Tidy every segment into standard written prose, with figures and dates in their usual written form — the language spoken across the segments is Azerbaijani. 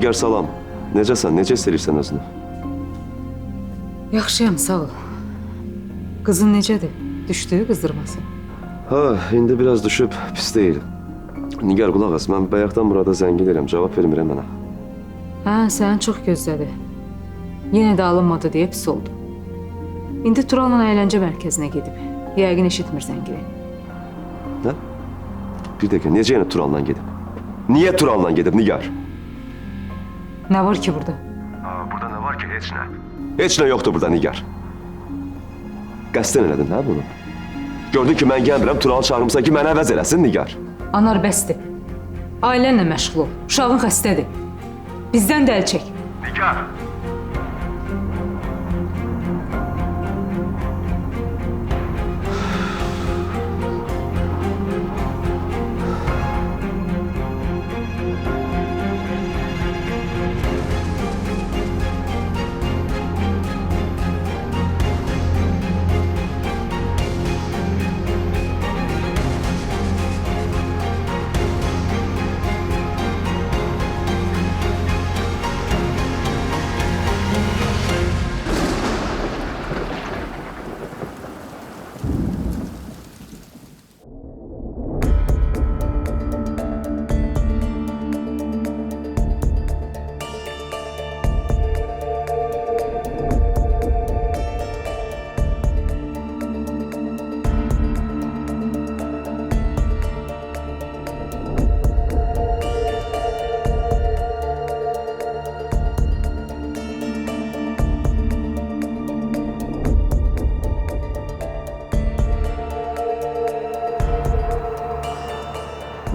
Nigar salam. Necəsən, necə istəyirsən özünü? Yaxşıyam, sağ ol. Qızın necədir? Düşdü qızdırması? Ha, indi biraz düşüb, pis deyil. Nigar qulaq as, mən bayaqdan burada zəng edirəm, cavab vermirəm mənə. Hə, səni çox gözlədi. Yenə də alınmadı deyə pis oldu. İndi Tural'la əyləncə mərkəzinə gedib. Yəqin eşitmir zəngini. Nə? Bir dəqiqə, necə yenə Tural'la gedib? Niyə Tural'la gedib, Nigar? Nə var ki burada? Burada nə var ki, heç nə? Heç nə yoxdur burada, Nigar. Qəsdən elədin, hə bunu? Gördün ki, mən gəlmirəm, Tural'ı çağırmışsan ki, mənə əvəz eləsin, Nigar. Anar bəsdir. Ailənlə məşğul ol. Uşağın xəstədir. Bizdən də əl çək. Nigar!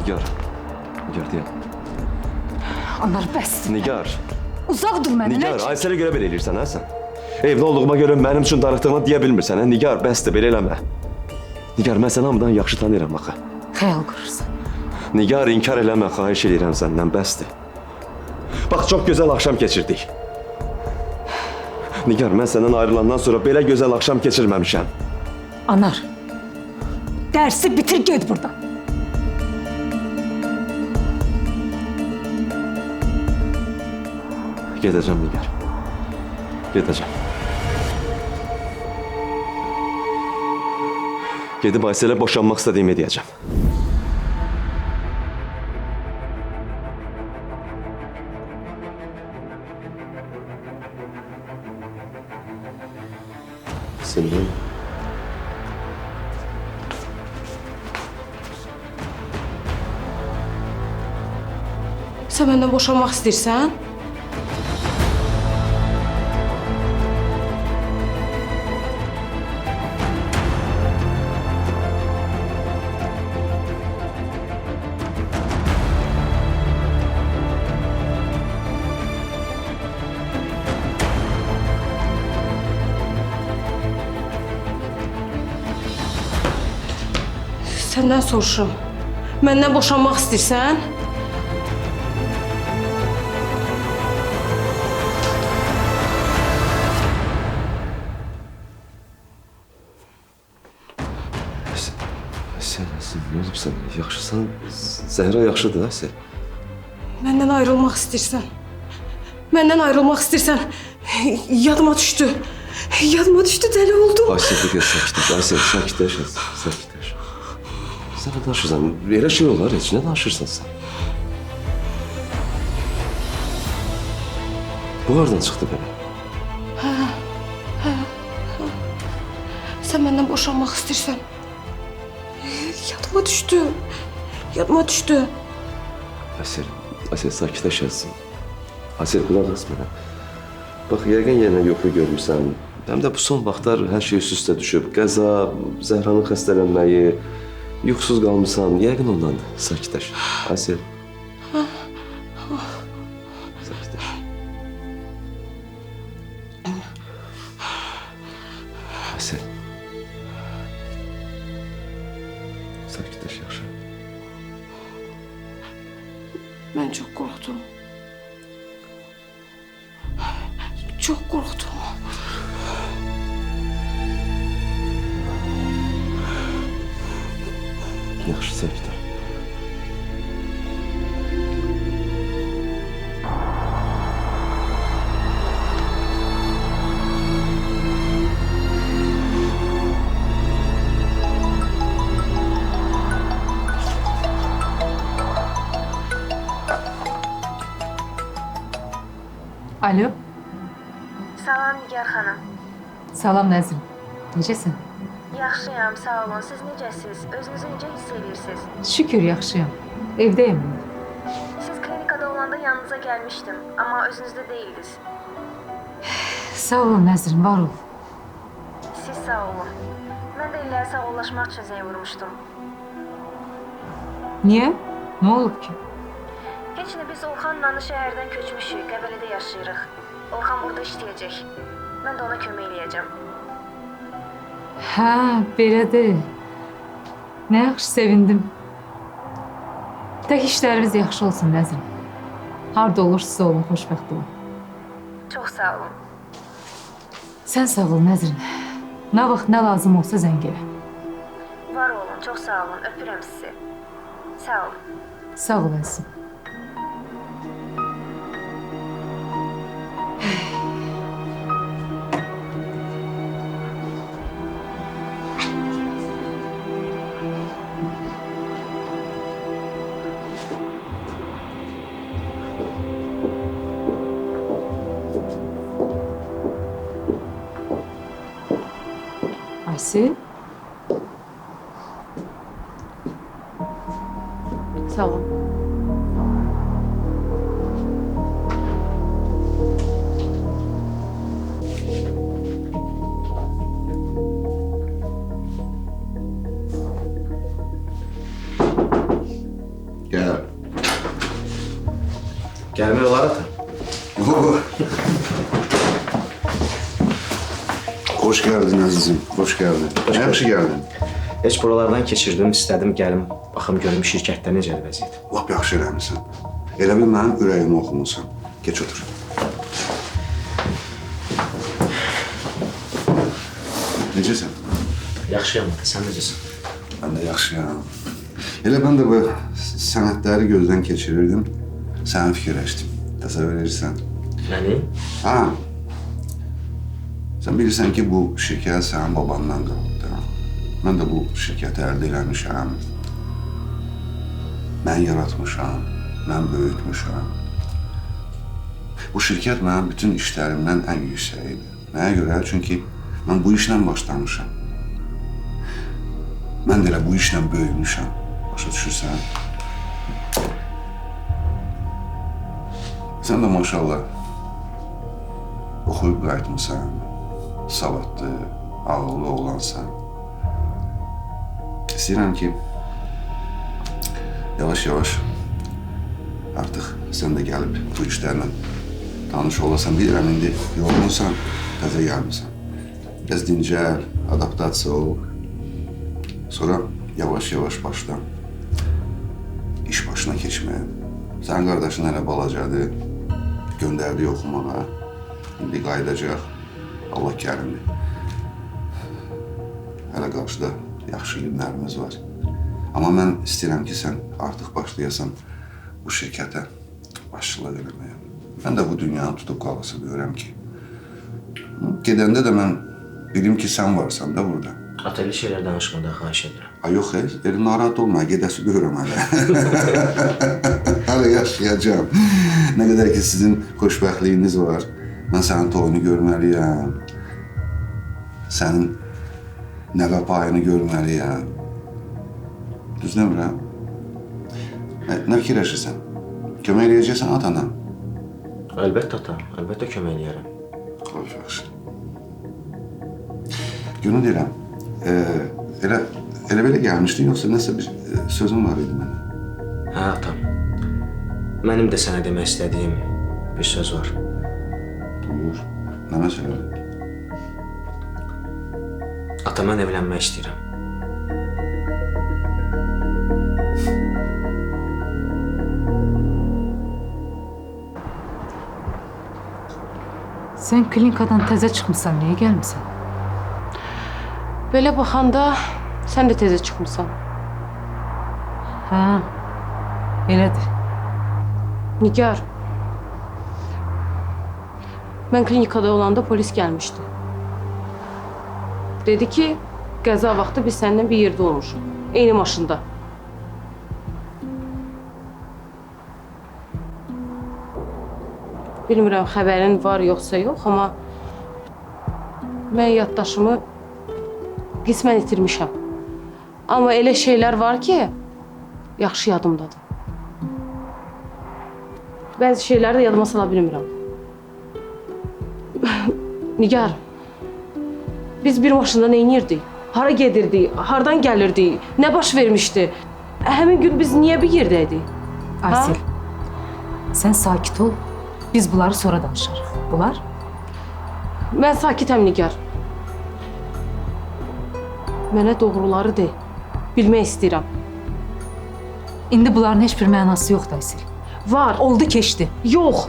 Nigar. Nigar deyəm. Anar bəsdir. Nigar. Uzaq dur məndən. Nigar, Aysel'e göre belə eləyirsən, hə sən? Evli olduğuma görə mənim üçün darıxdığını deyə bilmirsən, hə? Nigar, bəsdir, belə eləmə. Nigar, mən səni hamıdan yaxşı tanıyıram, axı. Xəyal qurursan. Nigar, inkar eləmə, xahiş edirəm səndən, bəsdir. Bax, çox gözəl axşam keçirdik. Nigar, mən səndən ayrılandan sonra belə gözəl axşam keçirməmişəm. Anar, dərsi bitir, get buradan. Gedəcəm, Nigar. Gedəcəm. Gedib Aysel'e boşanmaq istədiyimi deyəcəm. Senin... Sən məndən boşanmaq istəyirsən? Səndən soruşuram. Məndən boşanmaq istəyirsən? Sən, nə olub sən? Yaxşısan, Zəhra yaxşıdır, hə sən? Məndən ayrılmaq istəyirsən. Məndən ayrılmaq istəyirsən. Yadıma düşdü. Yadıma düşdü, dəli oldum. Aysel, bir kez sakitləş. Aysel, sakitləş. Sakitləş. Sən nə danışırsan? Elə şey olar, heç nə danışırsan sən? Bu hardan çıxdı belə? Sən məndən boşanmaq istəyirsən. Yadıma düşdü. Yadıma düşdü. Aysel, sakitləş yazsın. Aysel, qulaq as mənə. Bax, yəqin yenə yoxu görmüsən. Həm də bu son vaxtlar hər şey üst-üstə düşüb. Qəza, Zəhranın xəstələnməyi, yuxusuz qalmısan. Yəqin ondandır. Sakitləş. Aysel. Sakitləş. Aysel. Sakitləş, yaxşı. Mən çox qorxdum. Çox qorxdum. Yaxşı, sakitləş. Alo. Salam Nigar xanım. Salam Nəzrin. Necəsən? Yaxşıyam, sağ olun. Siz necəsiz? Özünüzü necə hiss edirsiniz? Şükür yaxşıyam. Evdəyim. Siz klinikada olanda yanınıza gəlmişdim, amma özünüzdə deyildiniz. Sağ ol Nəzrin, var ol. Siz sağ olun. Mən də illəri sağollaşmaq üçün zəng vurmuşdum. Niyə? Nə olub ki? Heç nə, biz Orxanla şəhərdən köçmüşük, qəbələdə yaşayırıq. Orxan burada işləyəcək. Mən də ona kömək eləyəcəm. Hə, belədir. Nə yaxşı, sevindim. Tək işləriniz yaxşı olsun Nəzrin. Harda olursa olun, xoşbəxt olun. Çox sağ olun. Sən sağ ol Nəzrin. Nə vaxt nə lazım olsa zəng elə. Var olun, çox sağ olun. Öpürəm sizi. Sağ olun. Sağ ol əzizim. Ayşe. Sağ ol. Gel. Gəlmək olar ata. Hoş geldin azizim, hoş geldin. Yaxşı geldin. Heç buralardan keçirdim, istədim gəlim, baxım görüm şirkətdə necədir vəziyyət. Lap yaxşı eləmisən. Elə bil mənim ürəyimi oxumusan. Geç otur. Necəsən? Yaxşıyam ata, sən necəsən? Mən də yaxşıyam. Elə mən də bu sənədləri gözdən keçirirdim. Səni fikirləşdim. Təsəvvür edirsən. Məni? Ha. Sən bilirsən ki, bu şirkət sənin babandan qalıb. Mən də bu şirkəti əldə eləmişəm. Mən yaratmışam, mən böyütmüşəm. Bu şirkət mənim bütün işlərimdən ən yüksəyidir. Nəyə görə? Çünki mən bu işlə başlamışam. Mən də elə bu işlə böyümüşəm. Başa düşürsən? Sən də maşallah oxuyub qayıtmısan, savadlı, ağıllı oğlansan. İstəyirəm ki, yavaş-yavaş artıq sən də gəlib bu işlərlə tanış olasan. Bilirəm, indi yorğunsan, təzə gəlmirsən. Biraz dincəl, adaptasiya ol. Sonra yavaş-yavaş başla iş başına keçməyə. Sənin qardaşın hələ balacadır, göndərdi oxumağa. İndi qayıdacaq, Allah kərimdir. Hələ qarşıda yaxşı günlərimiz var. Amma mən istəyirəm ki, sən artıq başlayasan bu şirkətə başçılıq eləməyə. Mən də bu dünyanı tutub qalası görürəm ki, gedəndə də mən bilim ki, sən varsan da burada. Ata, elə şeylər danışmada xahiş edirəm. Ay yox, elə narahat olma, gedəsi görürəm hələ. Hələ yaşayacağım. Nə qədər ki, sizin xoşbəxtliyiniz var. Mən sənin toyunu görməliyəm. Sənin nəvə payını görməliyəm. Düz demirəm? Nə fikirləşirsən? Kömək eləyəcəksən atana? Əlbəttə ata, əlbəttə kömək eləyərəm. Xoş, yaxşı. Günü deyirəm, elə belə gəlmişdin, yoxsa nəsə bir sözün var idi mənə? Hə atam, mənim də sənə demək istədiyim bir söz var. Buyur, nə məsələdir? Ata, mən evlənmək istəyirəm. Sən klinikadan təzə çıxmısan, niyə gəlmisən? Belə baxanda sən də tezə çıxmısan. Hə, elədir. Nigar. Mən klinikada olanda polis gəlmişdi. Dedi ki, qəza vaxtı biz səninlə bir yerdə olmuşuq. Eyni maşında. Bilmirəm xəbərin var yoxsa yox, amma mən yaddaşımı qismən itirmişəm. Amma elə şeylər var ki, yaxşı yadımdadır. Bəzi şeyləri də yadıma sala bilmirəm. Nigar, biz bir maşında neynirdik? Hara gedirdik? Hardan gəlirdik? Nə baş vermişdi? Həmin gün biz niyə bir yerdəydik? Aysel, sen sakit ol. Biz bunları sonra danışarıq. Bunlar? Mən sakitəm Nigar. Mənə doğruları de. Bilmək istəyirəm. İndi bunların heç bir mənası yoxdur Aysel. Var. Oldu keçdi. Yox.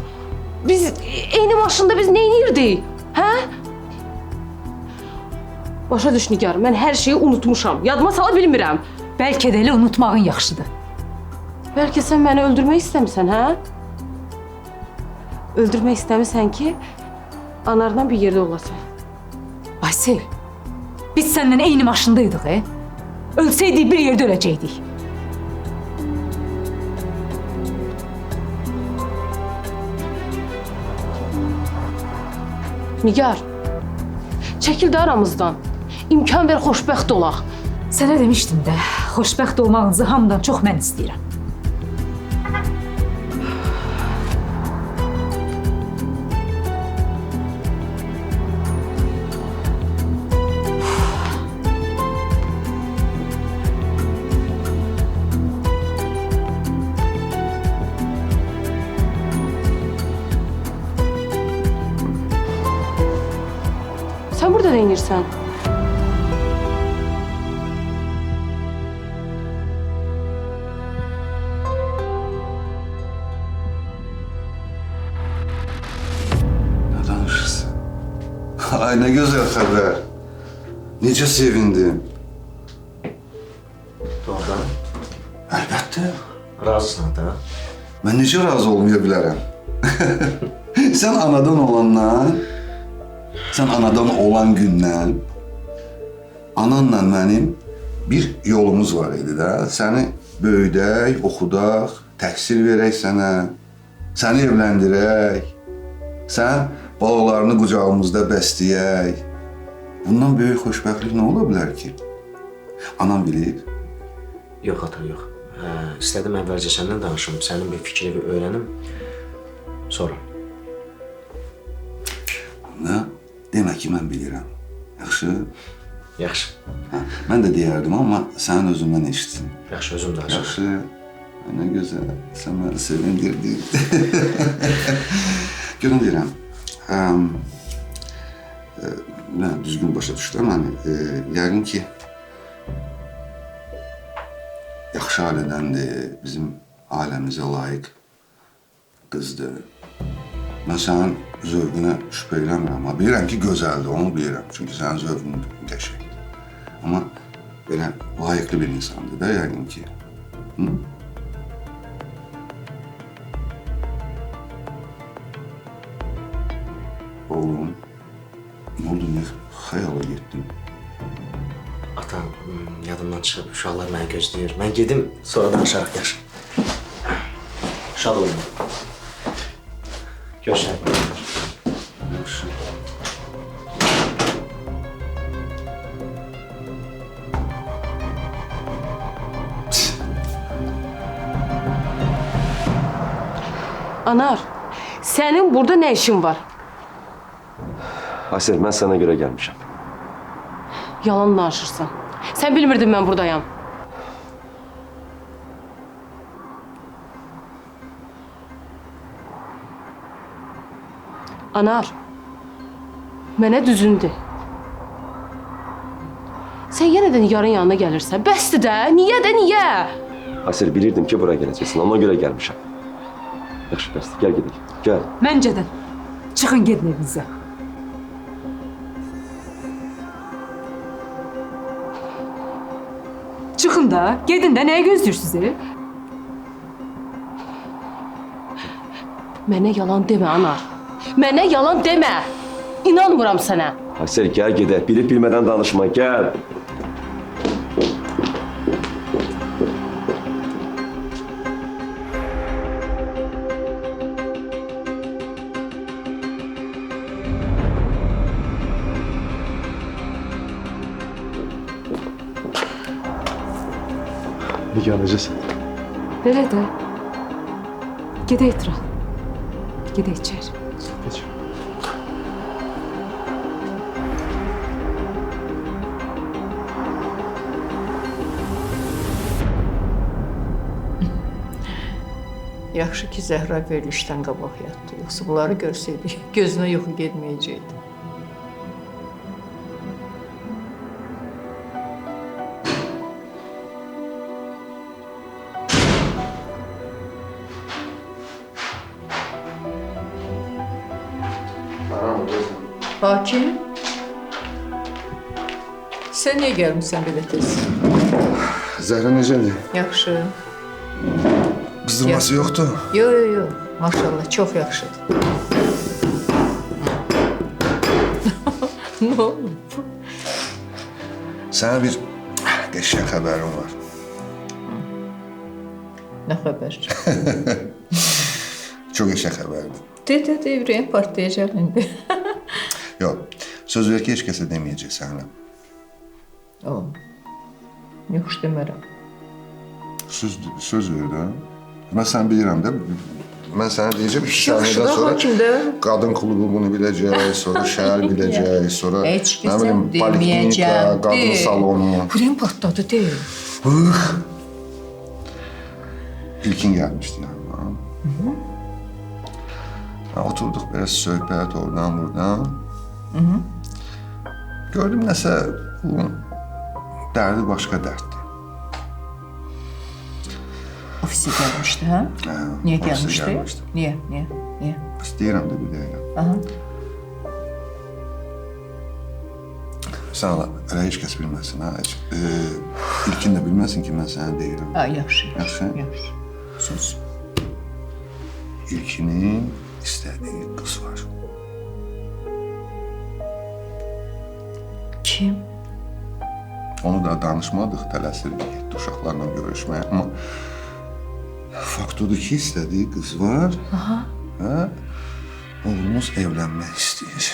Biz eyni maşında biz neynirdik? Hə? Başa düş Nigar, mən hər şeyi unutmuşam. Yadıma sala bilmirəm. Bəlkə də elə unutmağın yaxşıdır. Bəlkə sən məni öldürmək istəmirsən, hə? Öldürmək istəmirsən ki, anarla bir yerdə olasan. Aysel, biz seninle eyni maşındaydıq, Ölseydik bir yerde öləcəkdik. Nigar, çəkil də aramızdan. İmkan ver, xoşbəxt olaq. Sənə demişdim də, xoşbəxt olmağınızı hamıdan çox mən istəyirəm. Sən burada nə edirsən? Ne danışırsın? Ay ne güzel haber. Necə sevindim. Doğrudan Əlbəttə. razısın da. Mən necə razı olmaya bilərəm? Sən anadan olandan, sən anadan olan gündən ananla mənim bir yolumuz var idi də. Səni böyüdək, oxudaq, təhsil verək sənə, səni evləndirək, sən balalarını qucağımızda bəsləyək. Bundan böyük xoşbəxtlik nə ola bilər ki? Anam bilir. Yox ata, yox. İstədim əvvəlcə səndən danışım, sənin bir fikrini öyrənim. Sonra. Nə? Demək ki, mən bilirəm. Yaxşı? Yaxşı. Hə, mən də deyərdim, amma sənin özündən eşitsin. Yaxşı, özüm danışım. Yaxşı. Nə gözəl. Sən məni sevindirdin. Görün deyirəm. Mən düzgün başa düşdüm. Yəqin ki, yaxşı ailədəndir, bizim ailəmizə layiq qızdır. Mən sənin zövqünə şübhə eləmirəm, amma bilirəm ki, gözəldir, onu bilirəm. Çünki sənin zövqün qəşəngdir. Amma belə layiqli bir insandır da, yəqin ki. Hı? Oğlum, ne oldu, niyə xəyala getdin? Ata, yadımdan çıxıb, uşaqlar məni gözləyir. Mən gedim, sonra danışarıq, yaxşı. Şad olun. Görüşək. Yaxşı. Anar, sənin burada nə işin var? Aysel, mən sənə görə gəlmişəm. Yalan danışırsan. Sən bilmirdin mən buradayam. Anar, mənə düzündü. Sən yenə də Nigarın yanına gəlirsən. Bəsdir də, niyə də, niyə? Aysel, bilirdim ki, bura gələcəksin, ona görə gəlmişəm. Yaxşı, bəsdir, gəl gedək. Gəl. Məncədən. Çıxın gedin evinizə. Çıxın da, gedin də, nəyə gözləyirsiniz? Mənə yalan demə, Anar. Mənə yalan demə. İnanmıram sənə. Aysel, gəl gedək. Bilib bilmədən danışma, gəl. Yeganəcəsən. Belə də. Gedək Tural. Gedək içəri. Geç. Yaxşı ki, Zəhra verilişdən qabaq yatdı. Yoxsa bunları görsəydik, gözünə yuxu getməyəcəkdi. Hakim, sən niyə gəlmişsən belə tez? Zəhra necədir? Yaxşı. Qızdırması yoxdur. Yox. Maşallah, çox yaxşıdır. Nə olub? Sənə bir qəşəng xəbərim var. Nə xəbər? Çox qəşəng xəbərdir. De, ürəyim partlayacaq indi. Yox, söz ver ki, heç kəsə deməyəcək sənə. Yox, demərəm. Söz ver də. Mən səni bilirəm də. Mən sənə deyəcəm, 2 Yaxşı saniyədən da, sonra hakimdə. qadın klubu bunu biləcək, sonra şəhər biləcək, sonra Heç nə kəsə bilim, poliklinika, deməyəcəm. qadın salonu. Ürəyim partladı, deyil. İlkin gəlmişdi yanıma. Oturduq belə söhbət oradan buradan. Gördüm nəsə bunun dərdi başqa dərddir. Ofisə gəlmişdi, hə? Niyə ofisə gəlmişdi? gəlmişdi. Niyə? İstəyirəm də bir dəqiqə. Aha. Sən Allah, elə heç kəs bilməsin, ha? İlkin də bilməsin ki, mən sənə deyirəm. Yaxşı. Yaxşı? Söz. İlkinin istədiyi qız var. Kim? Onu da danışmadıq, tələsirdik, getdi uşaqlarla görüşməyə. Amma fakt odur ki, istədiyi qız var. Və oğlumuz evlənmək istəyir.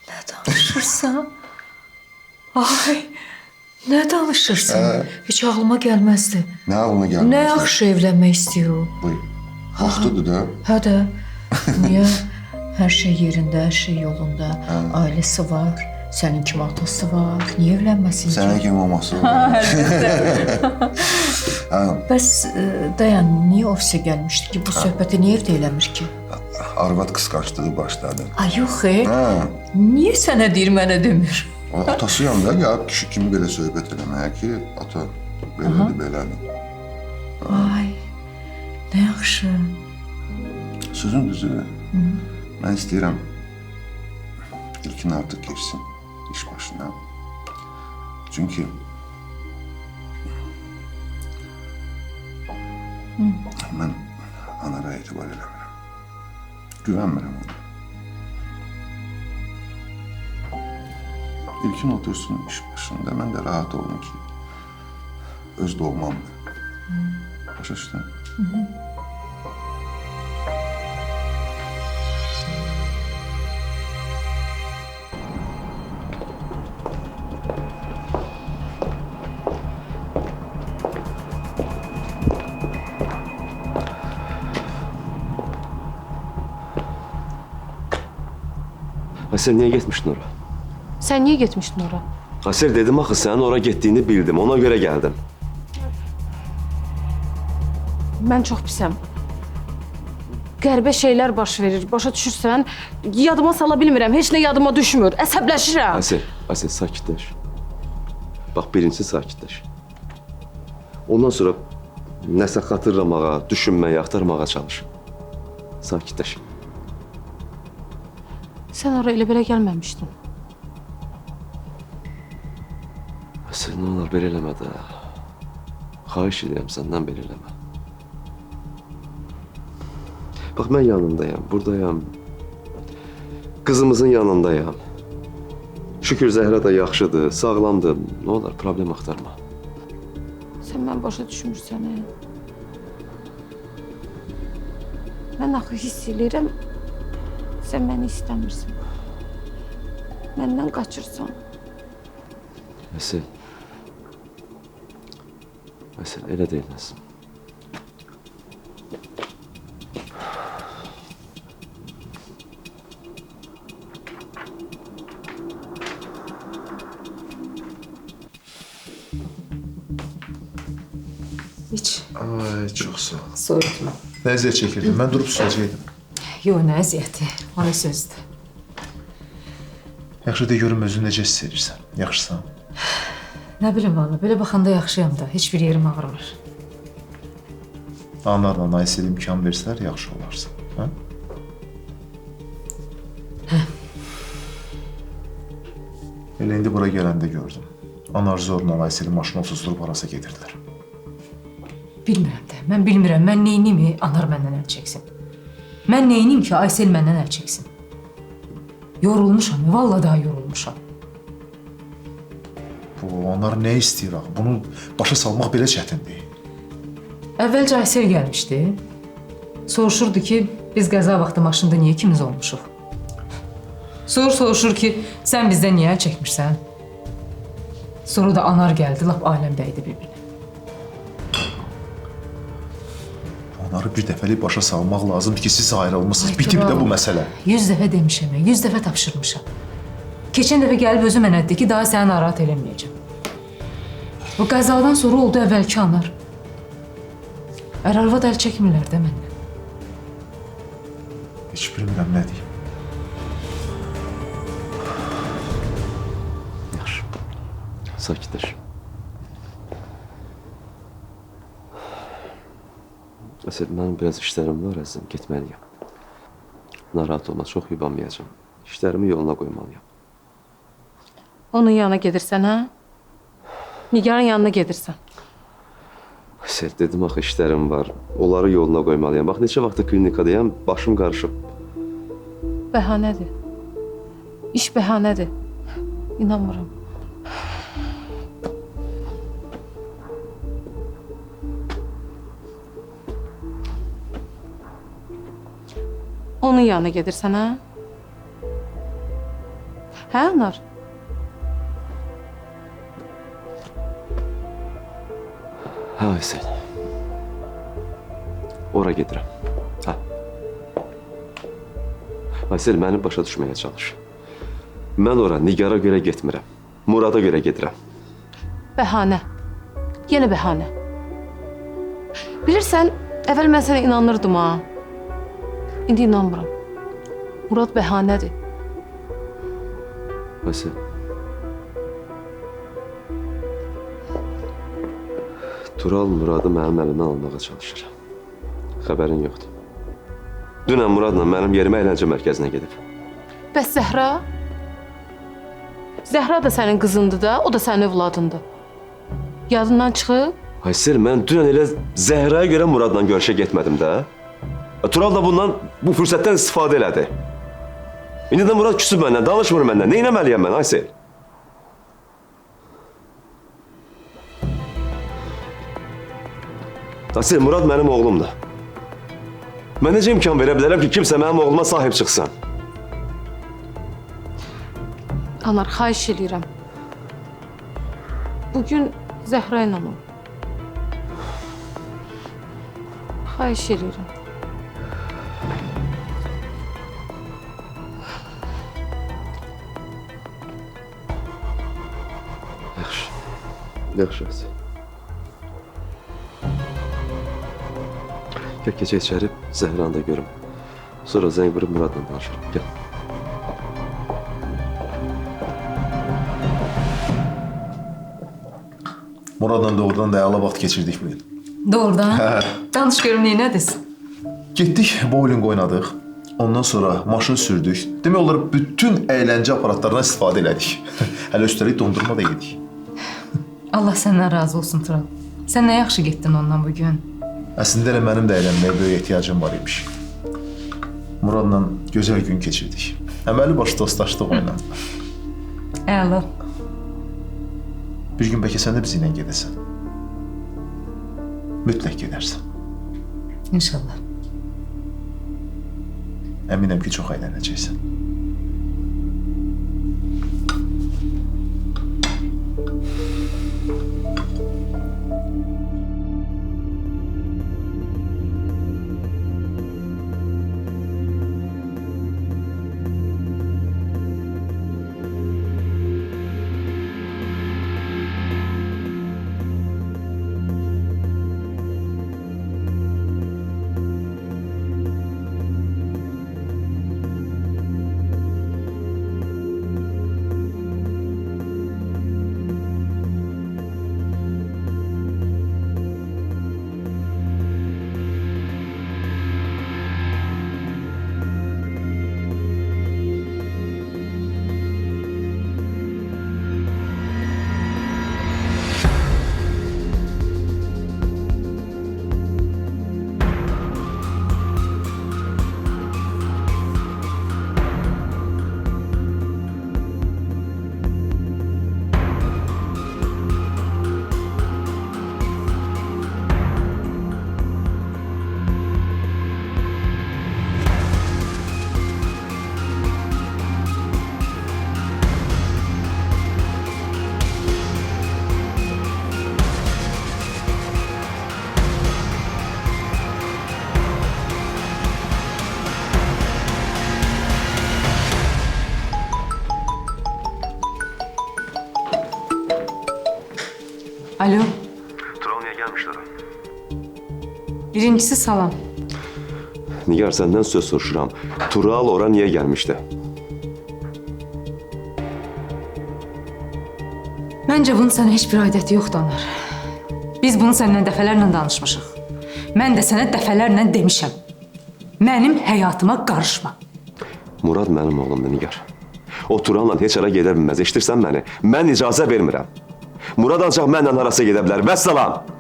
Nə danışırsan? Ay, nə danışırsan? Heç ağlıma gəlməzdi. Nə ağlına gəlməz? Nə yaxşı evlənmək istəyir o. Buyur. Vaxtıdır da. Hə də, niyə? Hər şey yerində, hər şey yolunda. Ailəsi var, sənin kimi atası var. Niyə evlənməsin ki? Sənin kimi maması var. Bəs dayan, niyə ofisə gəlmişdi ki? Bu söhbəti niyə evdə eləmir ki? Arvad qısqanclığı başladı. Ay yox, Hə. niyə sənə deyir, mənə demir? Atasıyam da, ya kişi kimi belə söhbət eləməyə ki, ata belədir, belədir. Ay, nə yaxşı. Sözün düzü, mən istəyirəm İlkin artıq geçsin iş başına. Çünki mən anara etibar eləmirəm. Güvənmirəm ona. İlkin otursun iş başında, mən də rahat olum ki, öz doğmamdır. Başa düşdün? Asiye niye gitmiştin oraya? Sən niyə getmişdin ora? Asiye dedim axı sənin oraya getdiyini bildim. Ona göre geldim. Mən çox pisəm. Qəribə şeylər baş verir. Başa düşürsən? Yadıma sala bilmirəm. Heç nə yadıma düşmür. Əsəbləşirəm. Asiye sakitleş. Bak birincisi sakitleş. Ondan sonra nəsə xatırlamağa, düşünməyə, axtarmağa çalış. Sakitleş. Sən ora elə belə gəlməmişdin. Asiye ne olur belə eləmə də. Xahiş edirəm səndən belə eləmə. Bak mən yanındayım, buradayım. Kızımızın yanındayım. Şükür Zəhra da yaxşıdır, sağlamdır. Ne olur problem axtarma. Sən mən başa düşmürsən, hə? Mən axı hiss eləyirəm, sən məni istəmirsən. Məndən qaçırsan. Asiye, Aysel, elə deyil Nəsim. İç. Ay, çox sağ ol. Soyutma. Nə əziyyət çəkirdim? Mən durub susacaqdım. Yox, nə əziyyəti. O nə sözdür. Yaxşı de görüm özünü necə hiss edirsən. Yaxşısan? Nə bilim valla, belə baxanda yaxşıyam da. Heç bir yerim ağrımır. Anlarla Aysel imkan versələr yaxşı olarsan. Hə? Elə indi bura gələndə gördüm. Anar zorla Aysel'i maşına susdurub harasa gedirdilər. Bilmirəm də. Mən bilmirəm. Mən neyniyim Anar məndən əl çəksin. Mən neyniyim ki Aysel məndən əl çəksin. Yorulmuşam. Valla daha yorulmuşam. Bu Anar nə istəyir axı? Bunu başa salmaq belə çətindir. Əvvəlcə Aysel gəlmişdi. Soruşurdu ki, biz qəza vaxtı maşında niyə ikimiz olmuşuq? Sonra soruşur ki, sən bizdən niyə əl çəkmirsən? Sonra da Anar gəldi, lap aləm dəydi bir-birinə. Onları bir dəfəlik başa salmaq lazımdır ki, siz ayrılmışsınız. Bitib də bu məsələ. 100 dəfə demişəm, 100 dəfə tapşırmışam. Keçən dəfə gəlib özü mənə dedi ki, daha səni narahat eləməyəcəm. Bu qəzadan sonra oldu əvvəlki Anar. Ər-arvad əl çəkmirlər də məndən. Heç bilmirəm nə deyim. Yaxşı. Sakitləş. Aysel, mənim biraz işlərim var, əzizim, getməliyəm. Narahat olma, çox yubanmayacağam. İşlərimi yoluna qoymalıyam. Onun yanına gedirsən, hə? Nigarın yanına gedirsən. Aysel, dedim axı işlərim var, onları yoluna qoymalıyam. Bax, neçə vaxtı klinikadayam, başım qarışıb. Bəhanədir. İş bəhanədir. İnanmıram. Onun yanına gedirsən, hə? Hə, Anar? Hə, Aysel. Ora gedirəm. Hə. Aysel, məni başa düşməyə çalış. Mən ora Nigara görə getmirəm. Murada görə gedirəm. Bəhanə. Yenə bəhanə. Bilirsən, əvvəl mən sənə inanırdım, ha. İndi inanmıram. Murad bəhanədir. Aysel. Tural Muradı mənim əlimdən almağa çalışır. Xəbərin yoxdur. Dünən Muradla mənim yerimə əyləncə mərkəzinə gedib. Bəs Zəhra? Zəhra da sənin qızındır da, o da sənin övladındır. Yadından çıxıb? Aysel, mən dünən elə Zəhraya görə Muradla görüşə getmədim də. Tural da bundan, bu fürsətdən istifadə elədi. İndi də Murad küsüb məndən, danışmır məndən. Nə etməliyəm mən, Aysel? Aysel, Murad mənim oğlumdur. Mən necə imkan verə bilərəm ki, kimsə mənim oğluma sahib çıxsın? Anar, xahiş eləyirəm. Bugün Zəhra ilə ol. Xahiş eləyirəm. Yaxşı. Yaxşı, Aysel. Gəl, keçək içəri, Zəhranı da görüm. Sonra zəng vurub Muradla danışırım. Gəl. Muradla doğrudan da əla vaxt keçirdik bu il. Doğrudan? Danış görüm neynədir? Getdik, bowling oynadıq. Ondan sonra maşın sürdük. Demək olar bütün əyləncə aparatlarından istifadə elədik. Hələ üstəlik dondurma da yedik. Allah səndən razı olsun Tural. Sən nə yaxşı getdin ondan bugün. Əslində elə mənim də əylənməyə böyük ehtiyacım var imiş. Muradla gözəl gün keçirdik. Əməli başı dostlaşdıq onunla. Əla. Bir gün bəlkə sən də bizimlə gedəsən. Mütləq gedərsən. İnşallah. Əminəm ki, çox əylənəcəksən. Alo. Tural niyə gəlmişdir? Birincisi salam. Nigar, səndən söz soruşuram. Tural ora niyə gəlmişdi? Məncə bunun sənə heç bir aidiyyəti yoxdur, Anar. Biz bunu səndən dəfələrlə danışmışıq. Mən də sənə dəfələrlə demişəm. Mənim həyatıma qarışma. Murad mənim oğlumdur, Nigar. O Tural'la heç ara gedə bilməz. Eşitirsən məni? Mən icazə vermirəm. Murad ancaq mənlə arası gedə bilər. Vəssalam.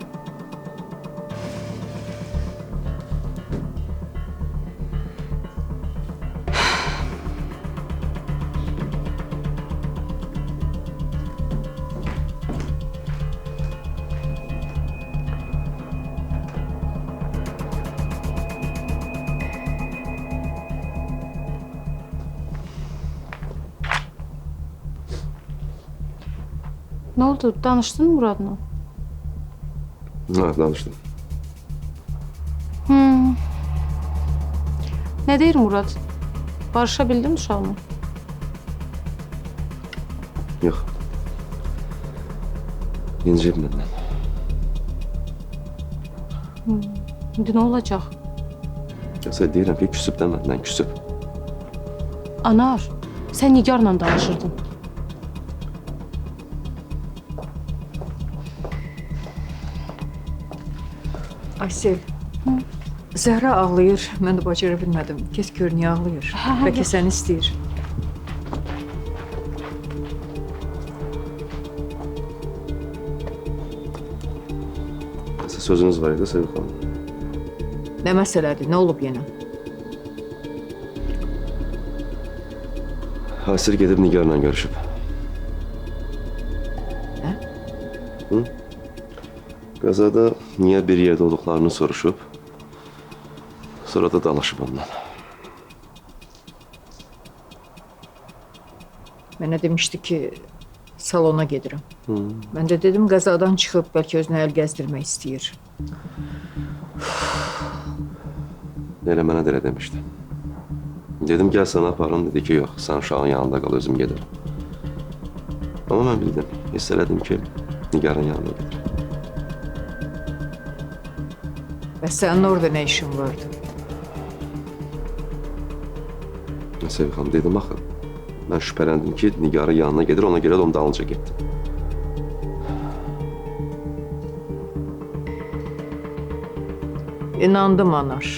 Ne oldu? Danıştın mı Murad'la? Ha, danışdım. Ne deyir Murad? Barışabildin mi uşağınla? Yox. İncib məndən. İndi ne olacak? Sən deyirəm ki, küsüb də məndən küsüb. Anar, sen Nigar'la danışırdın. Aysel, Zəhra ağlayır. Mən də bacara bilmədim. Kes gör niyə ağlayır. Bəlkə səni istəyir. Nəsə sözünüz var idi, Sevil xanım. Nə məsələdir? Nə olub yenə? Hasir gedib Nigar'la görüşüb. Nə? Hı? Qəzada niyə bir yerdə olduqlarını soruşub, sonra da dalaşıb ondan. Mənə demişdi ki, salona gedirəm. Mən də dedim, qəzadan çıxıb bəlkə özünə əl gəzdirmək istəyir. Elə mənə də elə demişdi. Dedim, gəl səni aparım. Dedi ki, yox, sən uşağın yanında qal, özüm gedirəm. Amma mən bildim, hiss elədim ki, Nigar'ın yanında gedir. Və sənin orada nə işin vardı? Sevil xanım, dedim axı, mən şübhələndim ki, Nigar'ın yanına gedir, ona görə də onun dalınca getdim. İnandım, Anar.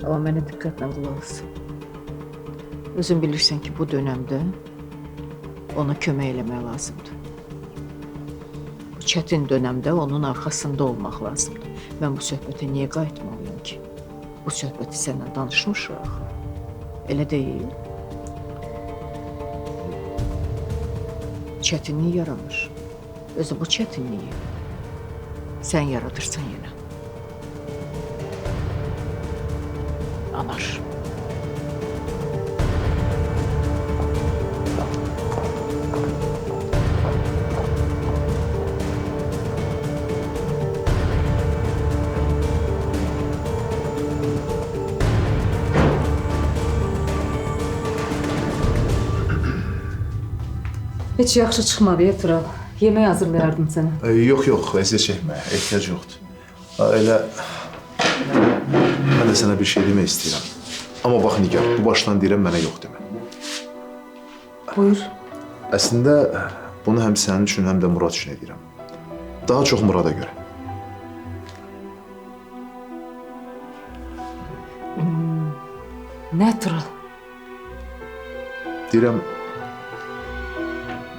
Amma mənə diqqətlə qulaq as. Özün bilirsən ki, bu dönəmdə ona kömək eləmək lazımdır. Bu çətin dönəmdə onun arxasında olmaq lazımdır. Mən bu söhbətə niyə qayıtmalıyım ki? Bu söhbəti səndən danışmışıq. Elə deyil. Çətinlik yaranır. Özü bu çətinliyi sən yaradırsan yenə. Anar. Heç yaxşı çıxmadı ya Tural. Yemək hazırlayardım sənə. Yox, əziyyət çəkmə, ehtiyac yoxdur. Elə mən də sənə bir şey demək istəyirəm. Amma bax Nigar, bu başdan deyirəm, mənə yox demə. Buyur. Əslində bunu həm sənin üçün, həm də Murad üçün edirəm. Daha çox Murada görə. Nə Tural? Deyirəm,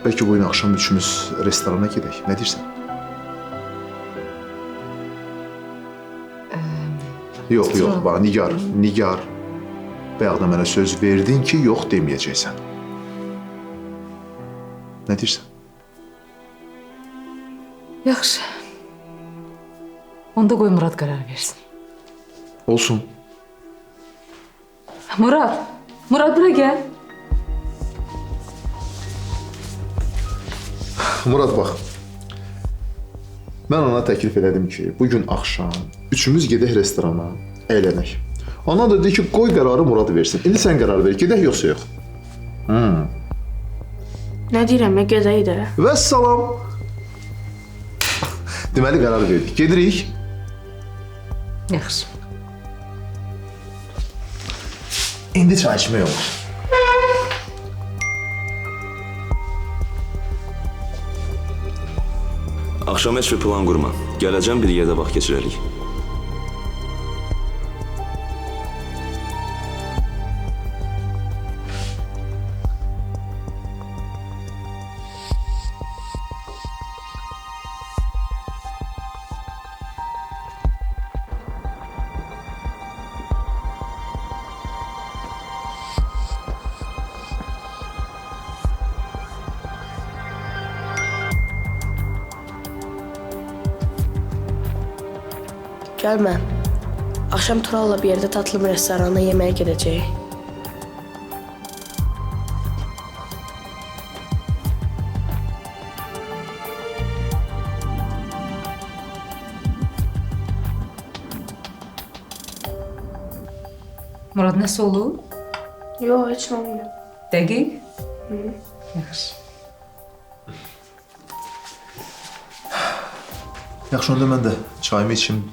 bəlkə bu gün axşam üçümüz restorana gedək. Nə deyirsən? Yox, bax Nigar. Bayaq da mənə söz verdin ki, yox deməyəcəksən. Nə deyirsən? Yaxşı. Onda qoy Murad qərar versin. Olsun. Murad bura gəl. Murad, bax. Mən ona təklif elədim ki, bugün axşam üçümüz gedək restorana, əylənək. Ona da dedi ki, qoy qərarı Murad versin. İndi sən qərar ver, gedək yoxsa yox. Nə deyirəm, gedəydi. Vəssalam. Deməli qərar verdik. Gedirik. Yaxşı. İndi çay içmək olur. Axşam heç bir plan qurma. Gələcəm bir yerdə vaxt keçirərik. Gəlmə. Axşam Turalla bir yerdə tatlı bir restorana yeməyə gedəcəyik. Murad, nəsə olub? Yox, heç nə olmuyor. Dəqiq? Yaxşı. Yaxşı, onda mən də çayımı içim,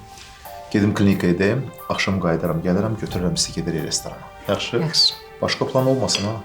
gedim klinikaya deyim, axşam qayıdaram, gələrəm, götürürəm sizi gedirik restorana. Yaxşı? Yaxşı. Başqa plan olmasın ha.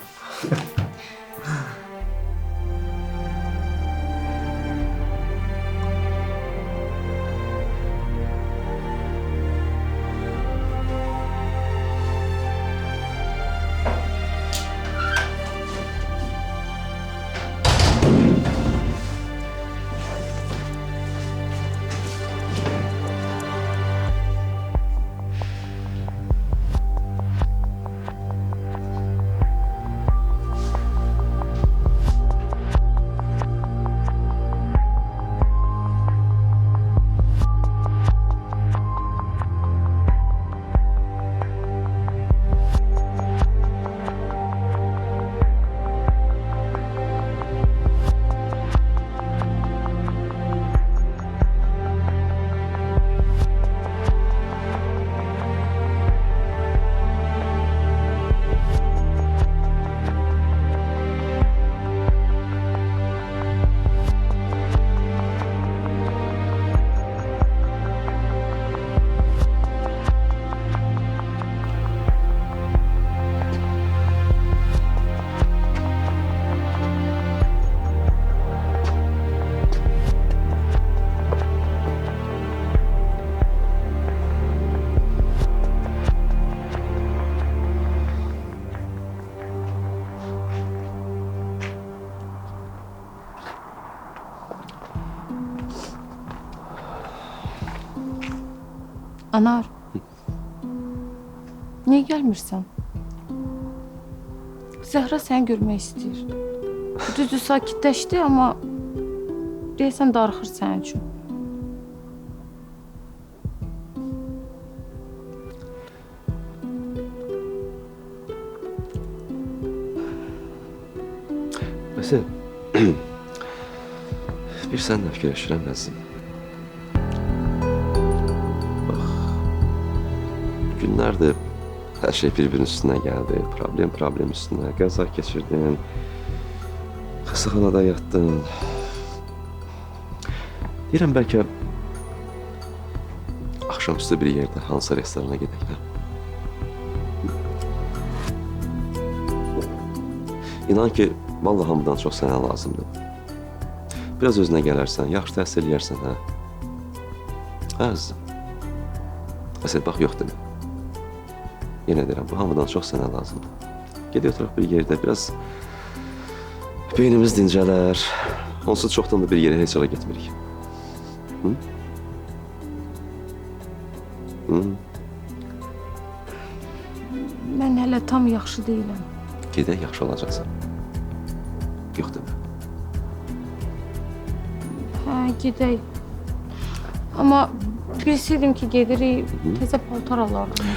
Anar. Niyə gəlmirsən? Zəhra səni görmək istəyir. Düzdür, sakitləşdi, amma deyəsən darıxır sənin üçün. Məsələn, bir sənlə fikirləşirəm əzizim. Günlərdir hər şey bir-birinin üstünə gəldi. Problem üstünə. Qəza keçirdin. Xəstəxanada yatdın. Deyirəm, bəlkə axşamüstü bir yerdə hansı restorana gedək, hə? İnan ki, vallahi hamıdan çox sənə lazımdır. Biraz özünə gələrsən, yaxşı təhsil eləyərsən, hə? Hə, əzizim. Əsəl, bax, yox demə. Yenə deyirəm, bu hamıdan çox sənə lazımdır. Gedək oturaq bir yerdə, biraz beynimiz dincələr. Onsuz çoxdan da bir yerə heç yola getmirik. Hı? Hı? Mən hələ tam yaxşı deyiləm. Gedək, yaxşı olacaqsan. Yox demə. Hə, gedək. Amma bilsəydim ki, gedirik, təzə paltar alardım.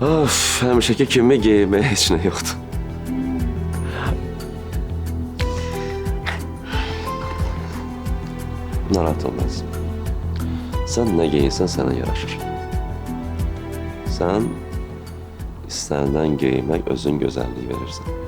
Of, həmişəki kimi geyinməyə heç nə yoxdur. Narahat olmaz. Sən nə geyinsən sənə yaraşır. Sən istənilən geyinmək özün gözəlliyi verirsən.